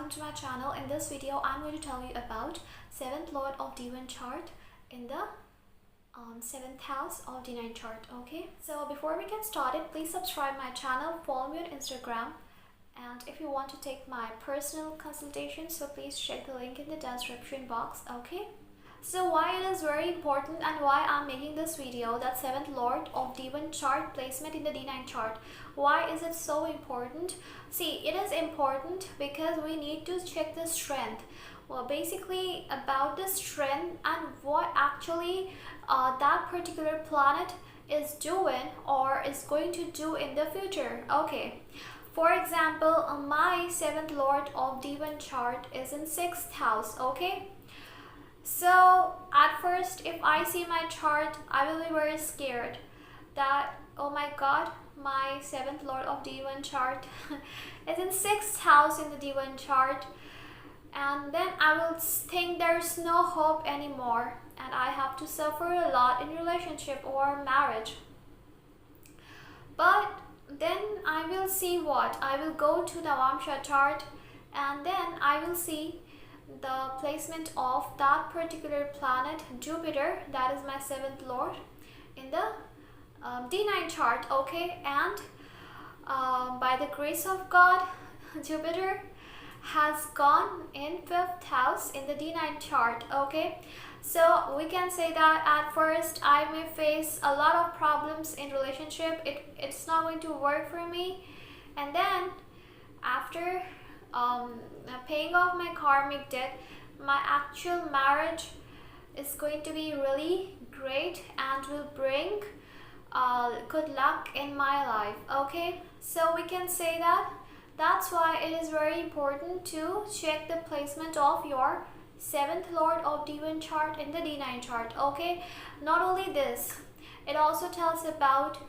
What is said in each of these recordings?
welcome to my channel. In this video I'm going to tell you about 7th Lord of Divine chart in the 7th house of D9 chart. Okay, so before we get started, please subscribe my channel, follow me on Instagram, and if you want to take my personal consultation, so please check the link in the description box. Okay, so why it is very important and why I'm making this video, that 7th Lord of Divine chart placement in the D9 chart. Why is it so important? See, it is important because we need to check the strength. Well, basically about the strength and what actually that particular planet is doing or is going to do in the future. Okay, for example, my 7th Lord of Divine chart is in 6th house. Okay, so at first if I see my chart, I will be very scared that, oh my god, my 7th Lord of Divine chart is in 6th house in the Divine chart, and then I will think there's no hope anymore and I have to suffer a lot in relationship or marriage. But then I will see what? I will go to the Navamsha chart and then I will see the placement of that particular planet, Jupiter, that is my 7th Lord, in the D9 chart. Okay, and by the grace of God, Jupiter has gone in 5th house in the D9 chart. Okay, so we can say that at first I may face a lot of problems in relationship. It's not going to work for me, and then after paying off my karmic debt, my actual marriage is going to be really great and will bring good luck in my life. Okay, so we can say that that's why it is very important to check the placement of your 7th Lord of Divine chart in the D9 chart. Okay, not only this, it also tells about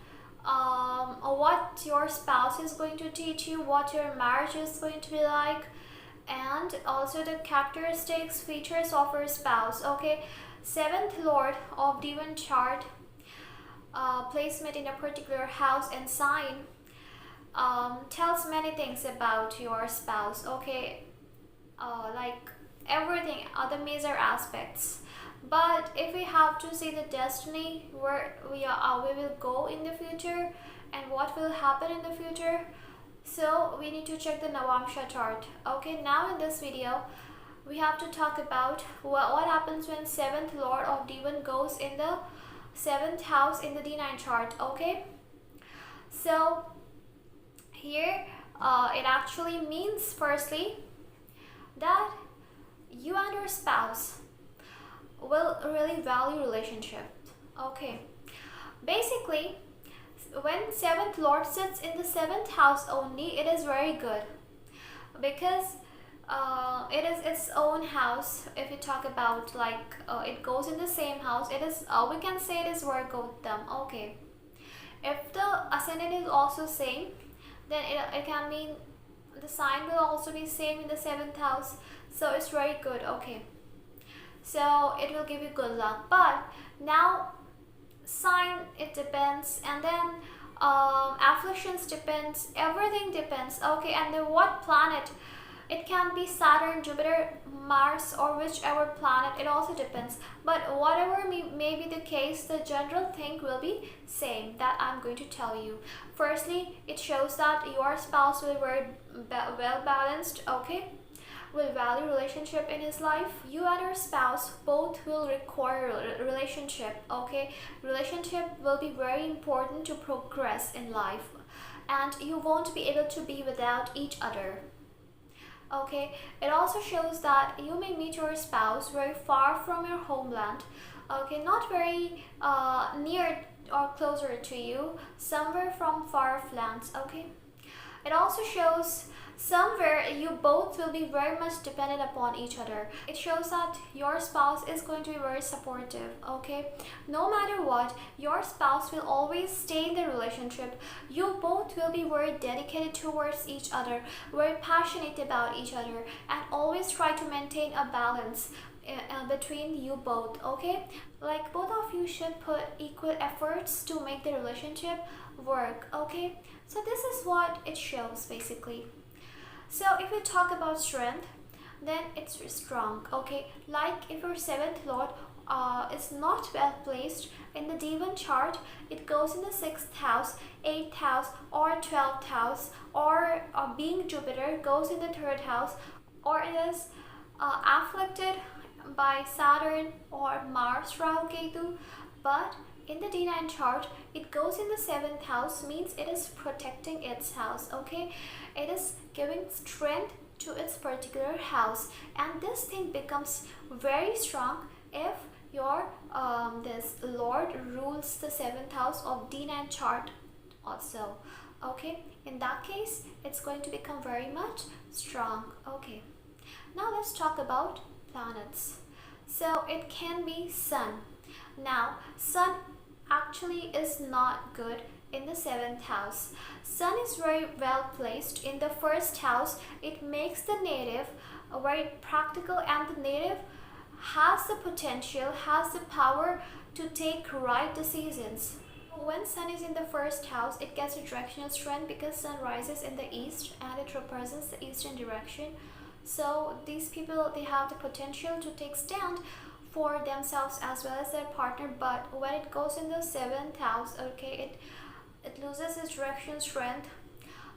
what your spouse is going to teach you, what your marriage is going to be like, and also the characteristics, features of your spouse. Okay, 7th Lord of Divine chart placement in a particular house and sign tells many things about your spouse. Okay, like everything, other major aspects. But if we have to see the destiny, where we will go in the future and what will happen in the future, so we need to check the Navamsha chart. Okay, now in this video we have to talk about what happens when 7th Lord of Divine goes in the 7th house in the D9 chart. Okay, so here it actually means firstly that you and your spouse will really value relationship. Okay, basically when 7th Lord sits in the 7th house only, it is very good because it is its own house. If you talk about like it goes in the same house, it is we can say it is Vargodam. Okay, if the ascendant is also same, then it can mean the sign will also be same in the 7th house, so it's very good. Okay, so it will give you good luck. But now sign, it depends, and then afflictions depends, everything depends. Okay, and then what planet, it can be Saturn, Jupiter, Mars, or whichever planet, it also depends. But whatever may be the case, the general thing will be same that I'm going to tell you. Firstly, it shows that your spouse will be very well balanced. Okay, will value relationship in his life. You and your spouse both will require a relationship. Okay, relationship will be very important to progress in life, and you won't be able to be without each other. Okay, it also shows that you may meet your spouse very far from your homeland. Okay, not very near or closer to you, somewhere from far off lands. Okay, it also shows somewhere you both will be very much dependent upon each other. It shows that your spouse is going to be very supportive. Okay, no matter what, your spouse will always stay in the relationship. You both will be very dedicated towards each other, very passionate about each other, and always try to maintain a balance between you both. Okay, like both of you should put equal efforts to make the relationship work. Okay, so this is what it shows basically. So if we talk about strength, then it's strong. Okay, like if your seventh lord is not well placed in the D1 chart, it goes in the 6th house, 8th house, or 12th house, or being Jupiter goes in the 3rd house, or it is afflicted by Saturn or Mars, Rahu, Ketu. But in the D9 chart, it goes in the 7th house, means it is protecting its house. Okay, it is giving strength to its particular house, and this thing becomes very strong if your this lord rules the 7th house of D9 chart also. Okay, in that case it's going to become very much strong. Okay, now let's talk about planets. So it can be Sun. Now Sun actually is not good in the 7th house. Sun is very well placed in the 1st house. It makes the native very practical, and the native has the potential, has the power to take right decisions. When Sun is in the 1st house, it gets a directional strength because Sun rises in the east and it represents the eastern direction. So these people, they have the potential to take stand for themselves as well as their partner. But when it goes in the 7th house, okay, it loses its directional strength.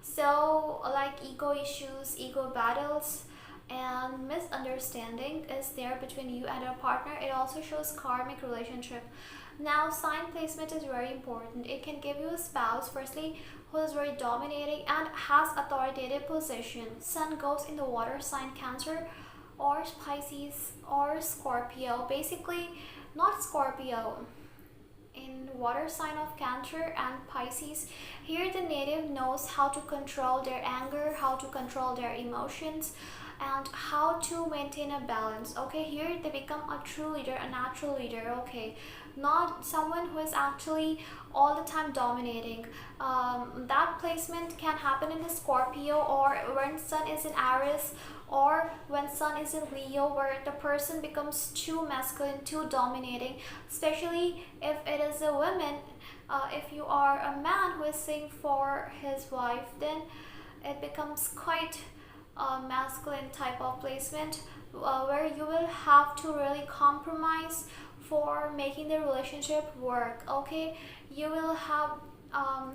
So like ego issues, ego battles, and misunderstanding is there between you and your partner. It also shows karmic relationship. Now sign placement is very important. It can give you a spouse, firstly, who is very dominating and has authoritative position. Sun goes in the water sign Cancer or Pisces or Scorpio. Basically not Scorpio, in water sign of Cancer and Pisces. Here the native knows how to control their anger, how to control their emotions, and how to maintain a balance. Okay, here they become a true leader, a natural leader. Okay, not someone who is actually all the time dominating. That placement can happen in the Scorpio, or when Sun is in Aries, or when Sun is in Leo, where the person becomes too masculine, too dominating, especially if it is a woman. If you are a man who is saying for his wife, then it becomes quite masculine type of placement, where you will have to really compromise for making the relationship work. Okay, you will have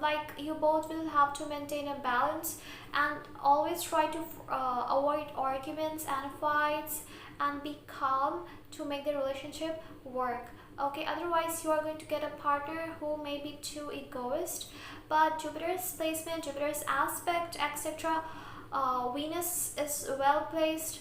like you both will have to maintain a balance and always try to avoid arguments and fights and be calm to make the relationship work. Okay, otherwise you are going to get a partner who may be too egoist. But Jupiter's placement, Jupiter's aspect, etc., Venus is well placed.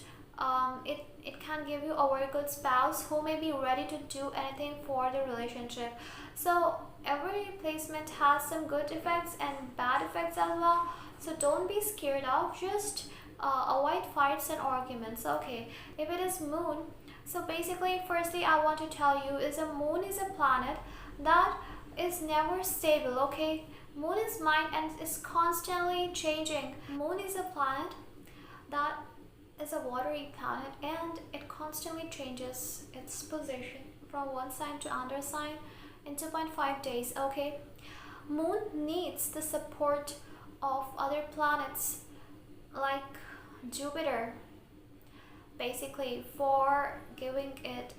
It can give you a very good spouse who may be ready to do anything for the relationship. So every placement has some good effects and bad effects as well. So don't be scared of, just avoid fights and arguments. Okay, if it is Moon, so basically firstly I want to tell you is a Moon is a planet that is never stable. Okay, Moon is mine and is constantly changing. Moon is a planet that is a watery planet and it constantly changes its position from one sign to another sign in 2.5 days. Okay, Moon needs the support of other planets like Jupiter, basically for giving it,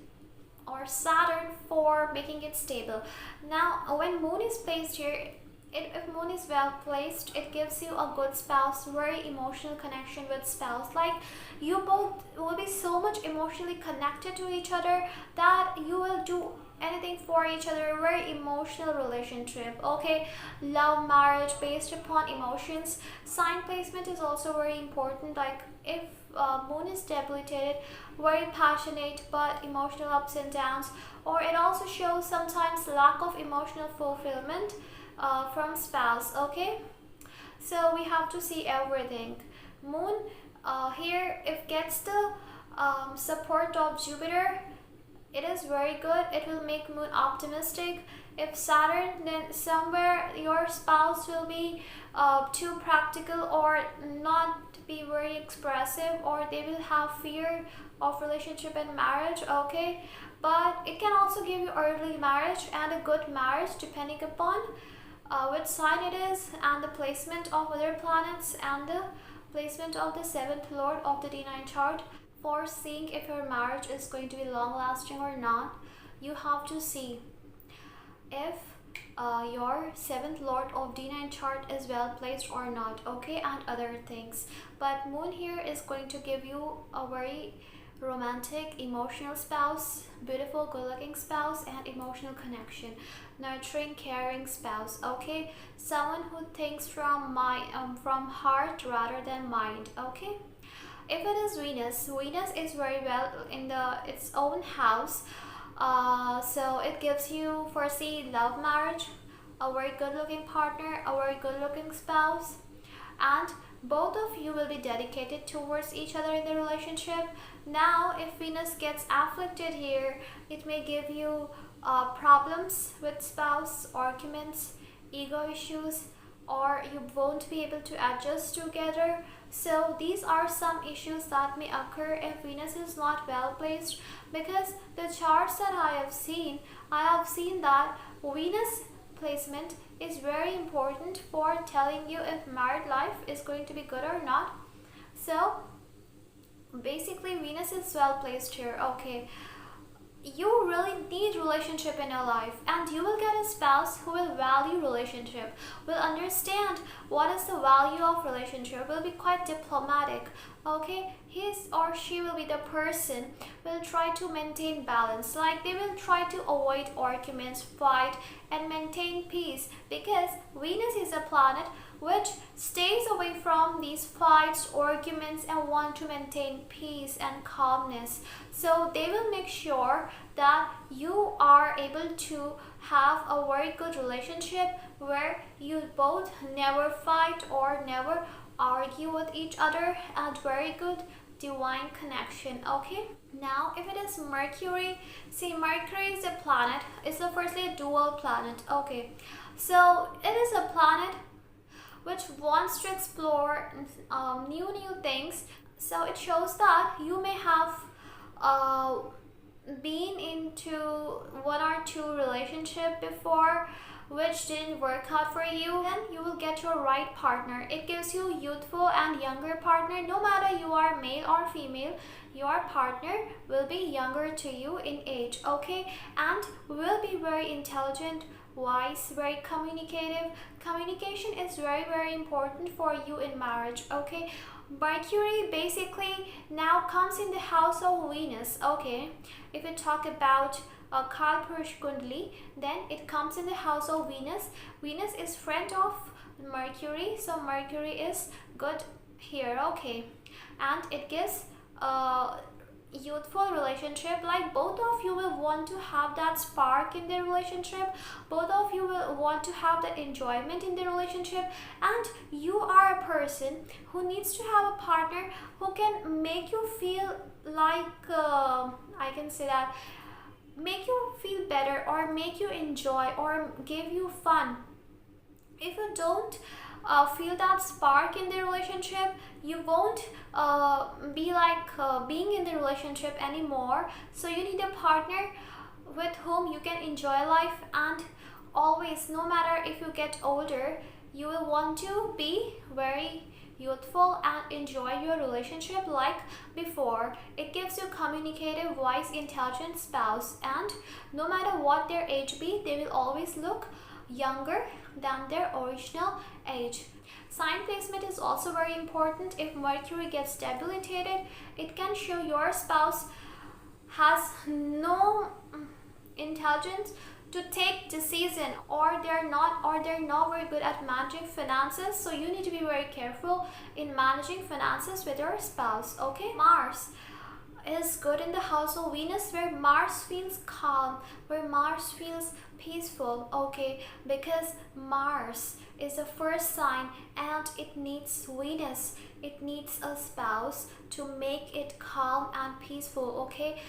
or Saturn for making it stable. Now when Moon is placed here, if Moon is well placed, it gives you a good spouse, very emotional connection with spouse. Like you both will be so much emotionally connected to each other that you will do anything for each other. Very emotional relationship. Okay, love marriage based upon emotions. Sign placement is also very important. Like if Moon is debilitated, very passionate but emotional ups and downs, or it also shows sometimes lack of emotional fulfillment from spouse. Okay, so we have to see everything. Moon here, if gets the support of Jupiter, it is very good. It will make Moon optimistic. If Saturn, then somewhere your spouse will be too practical or not be very expressive, or they will have fear of relationship and marriage. Okay, but it can also give you early marriage and a good marriage depending upon which sign it is and the placement of other planets and the placement of the 7th lord of the D9 chart. For seeing if your marriage is going to be long lasting or not, you have to see if your 7th lord of D9 chart is well placed or not, okay, and other things. But moon here is going to give you a very romantic, emotional spouse, beautiful, good looking spouse, and emotional connection, nurturing, caring spouse, okay, someone who thinks from heart rather than mind, okay. If it is Venus, Venus is very well in its own house, so it gives you foresee love marriage, a very good looking partner, a very good looking spouse, and both of you will be dedicated towards each other in the relationship. Now if Venus gets afflicted here, it may give you problems with spouse, arguments, ego issues, or you won't be able to adjust together. So these are some issues that may occur if Venus is not well placed, because the charts that I have seen that Venus placement is very important for telling you if married life is going to be good or not. So basically Venus is well placed here, okay. You really need relationship in your life, and you will get a spouse who will value relationship, will understand what is the value of relationship, will be quite diplomatic, okay. His or she will be the person will try to maintain balance, like they will try to avoid arguments, fight, and maintain peace, because Venus is a planet which stays away from these fights, arguments, and want to maintain peace and calmness. So they will make sure that you are able to have a very good relationship where you both never fight or never argue with each other, and very good divine connection, okay. Now if it is Mercury, see, Mercury is a planet, it's firstly a dual planet, okay. So it is a planet which wants to explore new things. So it shows that you may have been into one or two relationship before which didn't work out for you. Then you will get your right partner. It gives you youthful and younger partner. No matter you are male or female, your partner will be younger to you in age, okay, and will be very intelligent, wise, very communicative. Communication is very important for you in marriage, okay. Mercury basically now comes in the house of Venus, okay. If we talk about Kalpurush Kundli, then it comes in the house of Venus. Venus is friend of Mercury, so Mercury is good here, okay, and it gives youthful relationship, like both of you will want to have that spark in the relationship, both of you will want to have that enjoyment in the relationship, and you are a person who needs to have a partner who can make you feel like I can say that make you feel better or make you enjoy or give you fun. If you don't feel that spark in the relationship, you won't be like being in the relationship anymore. So you need a partner with whom you can enjoy life, and always, no matter if you get older, you will want to be very youthful and enjoy your relationship like before. It gives you communicative, wise, intelligent spouse, and no matter what their age be, they will always look younger than their original age. Sign placement is also very important. If Mercury gets debilitated, it can show your spouse has no intelligence to take decision, or they're not very good at managing finances. So you need to be very careful in managing finances with your spouse, okay. Mars is good in the house of Venus, where Mars feels calm, where Mars feels peaceful, okay, because Mars is the first sign and it needs Venus, it needs a spouse to make it calm and peaceful, okay.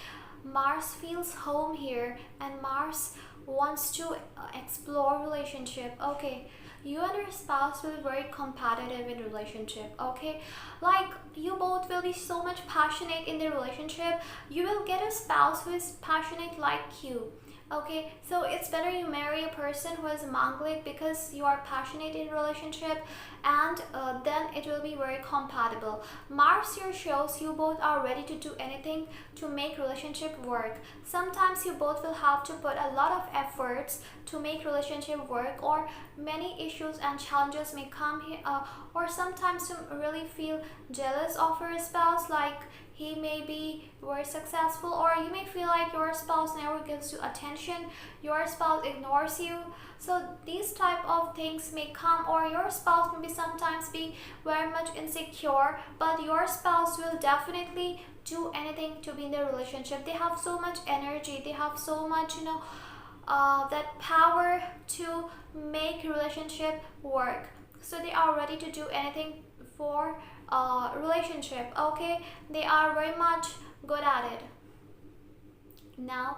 Mars feels home here, and Mars wants to explore relationship, okay. You and your spouse will be very competitive in relationship, okay, like you both will be so much passionate in the relationship. You will get a spouse who is passionate like you, Okay, so it's better you marry a person who is Manglic because you are passionate in relationship, and then it will be very compatible. Mars here shows you both are ready to do anything to make relationship work. Sometimes you both will have to put a lot of efforts to make relationship work, or many issues and challenges may come here, or sometimes you really feel jealous of your spouse, like he may be very successful, or you may feel like your spouse never gives you attention, your spouse ignores you. So these type of things may come, or your spouse may sometimes be very much insecure, but your spouse will definitely do anything to be in the relationship. They have so much energy, they have so much, that power to make relationship work. So they are ready to do anything for relationship. Okay, they are very much good at it. Now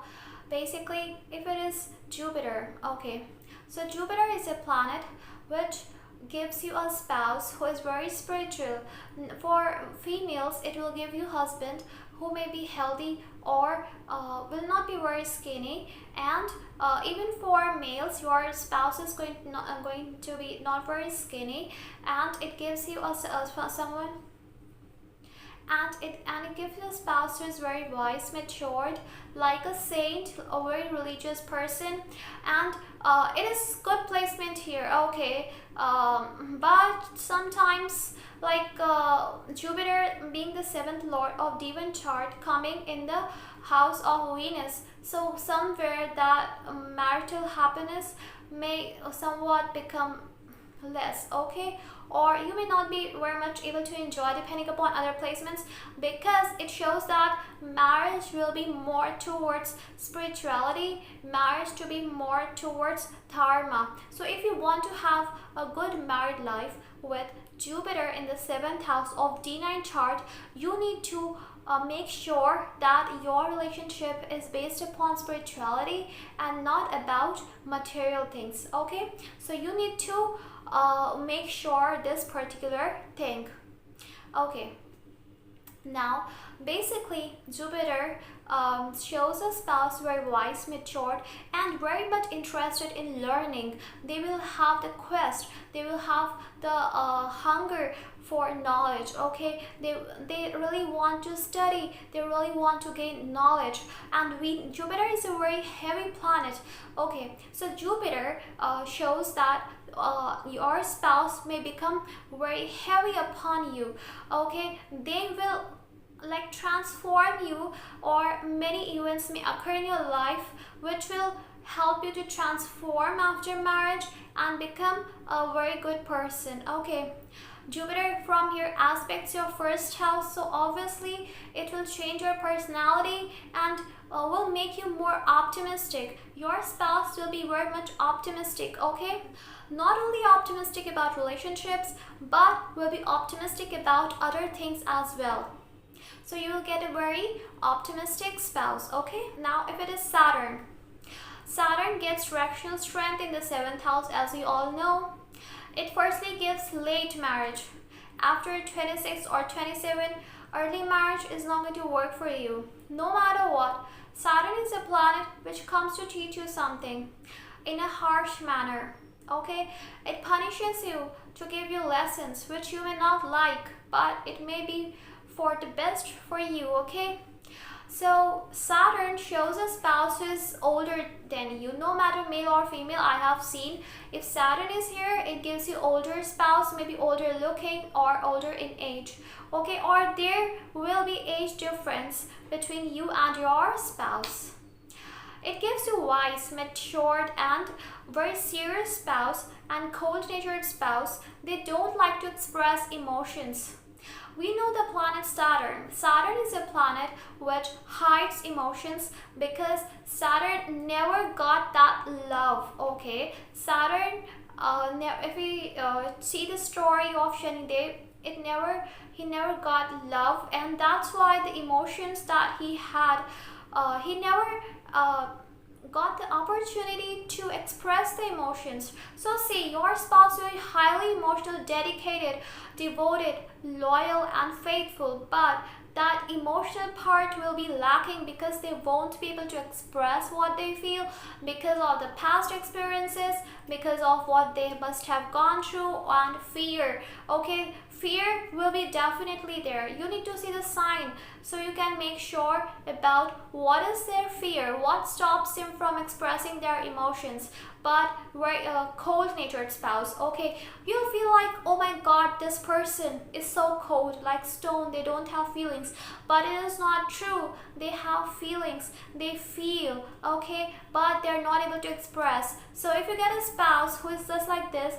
basically, if it is Jupiter, okay, so Jupiter is a planet which gives you a spouse who is very spiritual. For females, it will give you husband who may be healthy, or will not be very skinny, and even for males, your spouse is going to be not very skinny, and it gives you someone, and it gives you a spouse who is very wise, matured, like a saint, a very religious person, and it is good placement here. Okay, but sometimes, like Jupiter being the seventh lord of Divan chart, coming in the house of Venus, so somewhere that marital happiness may somewhat become less. Okay, or you may not be very much able to enjoy depending upon other placements, because it shows that marriage will be more towards spirituality, marriage to be more towards dharma. So if you want to have a good married life with Jupiter in the 7th house of D9 chart, you need to make sure that your relationship is based upon spirituality and not about material things. Okay, so you need to make sure this particular thing. Okay, now basically Jupiter shows a spouse very wise, matured, and very much interested in learning. They will have the quest, they will have the hunger for knowledge. Okay, they really want to study, they really want to gain knowledge, and Jupiter is a very heavy planet. Okay, so Jupiter shows that your spouse may become very heavy upon you. Okay, they will like transform you, or many events may occur in your life which will help you to transform after marriage and become a very good person. Okay, Jupiter from here aspects your first house, so obviously it will change your personality and will make you more optimistic. Your spouse will be very much optimistic. Okay, not only optimistic about relationships, but will be optimistic about other things as well. So you will get a very optimistic spouse. Okay, now if it is Saturn, Saturn gets directional strength in the 7th house, as you all know. It firstly gives late marriage. After 26 or 27, early marriage is not going to work for you. No matter what, Saturn is a planet which comes to teach you something in a harsh manner. Okay, it punishes you to give you lessons which you may not like, but it may be for the best for you. Okay, so Saturn shows a spouse who is older than you, no matter male or female. I have seen if Saturn is here, it gives you older spouse, maybe older looking or older in age. Okay, or there will be age difference between you and your spouse. It gives you wise, matured, and very serious spouse, and cold-natured spouse. They don't like to express emotions. We know the planet Saturn. Saturn is a planet which hides emotions, because Saturn never got that love. Okay, Saturn, if we see the story of Shanidev, he never got love, and that's why the emotions that he had, he never got the opportunity to express the emotions. So see, your spouse will be highly emotional, dedicated, devoted, loyal, and faithful, but that and emotional part will be lacking because they won't be able to express what they feel because of the past experiences, because of what they must have gone through, and fear. Okay, fear will be definitely there. You need to see the sign so you can make sure about what is their fear, what stops them from expressing their emotions. But very cold natured spouse, okay, you feel like, oh my god, this person is so cold like stone, they don't have feelings. But it is not true. They have feelings, they feel, okay, but they're not able to express. So if you get a spouse who is just like this,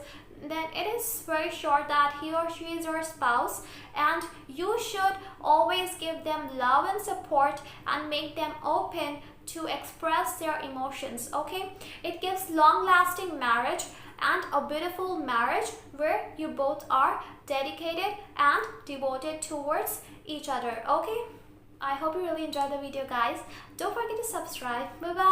then it is very sure that he or she is your spouse, and you should always give them love and support and make them open to express their emotions. Okay, it gives long lasting marriage and a beautiful marriage where you both are dedicated and devoted towards each other. Okay, I hope you really enjoyed the video, guys. Don't forget to subscribe. Bye bye.